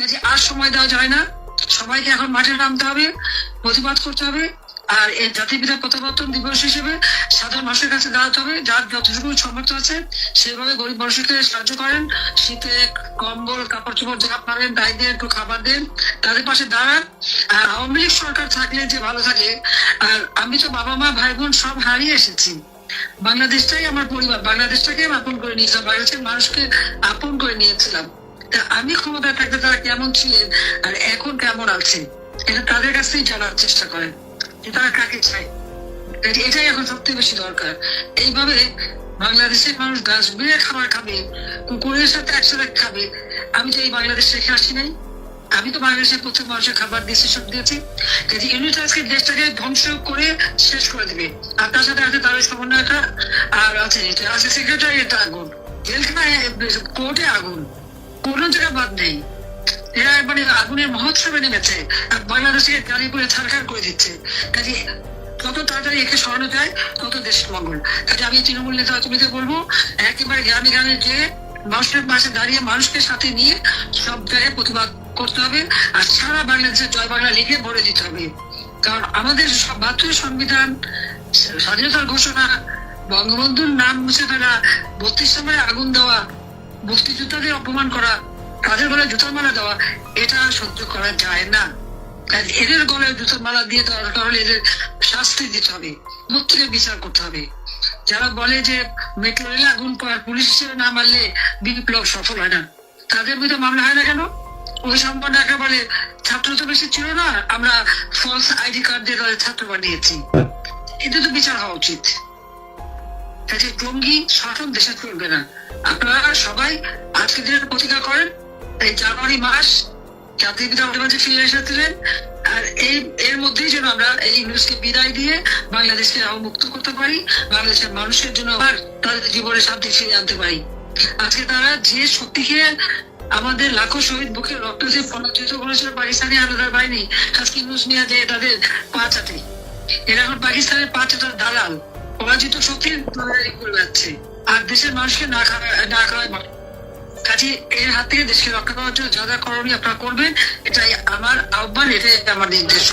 কাজে আর সময় দেওয়া যায় না, সবাইকে এখন মাঠে নামতে হবে, প্রতিবাদ করতে হবে। আর এই জাতির পিতা প্রত্যাবর্তন দিবস হিসেবে সাধারণ মানুষের কাছে দাঁড়াতে হবে, যার যতটুকু সামর্থ্য আছে সেভাবে গরিব মানুষকে সাহায্য করেন, শীতে কম্বল কাপড় চোপড় যা পারেন তাই দিয়ে একটু খাবার দেন, তাদের পাশে দাঁড়ান। আর আওয়ামী লীগ সরকার থাকলে যে ভালো থাকে, আর আমি তো বাবা মা ভাই বোন সব হারিয়ে এসেছি, বাংলাদেশটাই আমার পরিবার, বাংলাদেশটাকে আপন করে নিয়েছিলাম, বাংলাদেশের মানুষকে আপন করে নিয়েছিলাম। আমি ক্ষমতায় থাকতে তারা কেমন ছিলেন আর এখন কেমন আছে এটা তাদের কাছেই জানার চেষ্টা করেন, যে তারা কাকে চায়। এটাই এখন সবথেকে বেশি দরকার। এইভাবে বাংলাদেশের মানুষ ডাস্টবিনে খাবার খাবে, কুকুরের সাথে একসাথে খাবে। আমি তো এই বাংলাদেশ রেখে আসি নাই, আমি তো বাংলাদেশের প্রত্যেক মানুষের খাবার দিয়েছি, সব দিয়েছি। কাজে ইউনিট আজকে দেশটাকে ধ্বংস করে শেষ করে দিবে। আর তার সাথে আছে তাদের সমন্বয়টা, আর আছে সেক্রেটারি, এটা আগুন, জেলখানায় কোর্টে আগুন, কোনো জায়গা বাদ নেই। এরা মানে আগুনের মহোৎসবে নেমেছে আর বাংলাদেশকে গাড়ি করে ছাড়খাড় করে দিচ্ছে। কাজে যত তাড়াতাড়ি একে সরানো যায় তত দেশের মঙ্গল। কাজে আমি তৃণমূল নেতা তুমি বলবো, একেবারে গ্রামে গ্রামে যে মানুষের পাশে দাঁড়িয়ে মানুষকে সাথে নিয়ে সব জায়গায় প্রতিবাদ করতে হবে, আর সারা বাংলাদেশের জয় বাংলা লিখে ভরে দিতে হবে। কারণ আমাদের বাহাত্তর সংবিধান, স্বাধীনতার ঘোষণা, বঙ্গবন্ধুর নাম মুছে ফেলা, 32 সালে আগুন দেওয়া, মুক্তিযোদ্ধাদের অপমান করা, তাদের গলায় জুতার মালা দেওয়া, এটা সহ্য করা যায় না। এদের গলায় জুতার মালা দিয়ে দরকার হলে এদের শাস্তি দিতে হবে, মুখ থেকে বিচার করতে হবে। যারা বলে যে মেট্রো রেলে আগুন পুলিশ হিসেবে না মারলে বিপ্লব সফল হয় না, তাদের বিরুদ্ধে মামলা হয় না কেন? ওই সম্পন্ন একটা বলে ছাত্র তো বেশি ছিল না, আমরা ফলস আইডি কার্ড দিয়ে তাদের ছাত্র বানিয়েছি। এতে তো বিচার হওয়া উচিত। জঙ্গি শাসন দেশে চলবে না। আপনারা সবাই আজকে দিনের প্রতিজ্ঞা করেন, এই জানুয়ারি মাস জাতির পিতা মাঝে ফিরে এসেছিলেন, আর এর মধ্যেই যেন আমরা এই নিউজকে বিদায় দিয়ে বাংলাদেশকে মুক্ত করতে পারি, বাংলাদেশের মানুষের জন্য আবার তাদের জীবনে শান্তি ফিরে আনতে পারি। আজকে তারা যে শক্তিকে আমাদের লাখো শহীদ বুকে রক্ত দিয়ে পরাজিত করেছিল পাকিস্তানি হানাদার বাহিনী, আজকে নিউজ নিয়ে যে তাদের পা চাটে, এরা এখন পাকিস্তানের পা চাটার দালাল, পরাজিত শক্তির তৈরি করে যাচ্ছে, আর দেশের মানুষকে না খাওয়ায় কাজে এর হাত থেকে দেশকে রক্ষা করার জন্য যা যা করণীয় আপনারা করবেন, এটাই আমার আহ্বান, এটাই আমার নির্দেশ।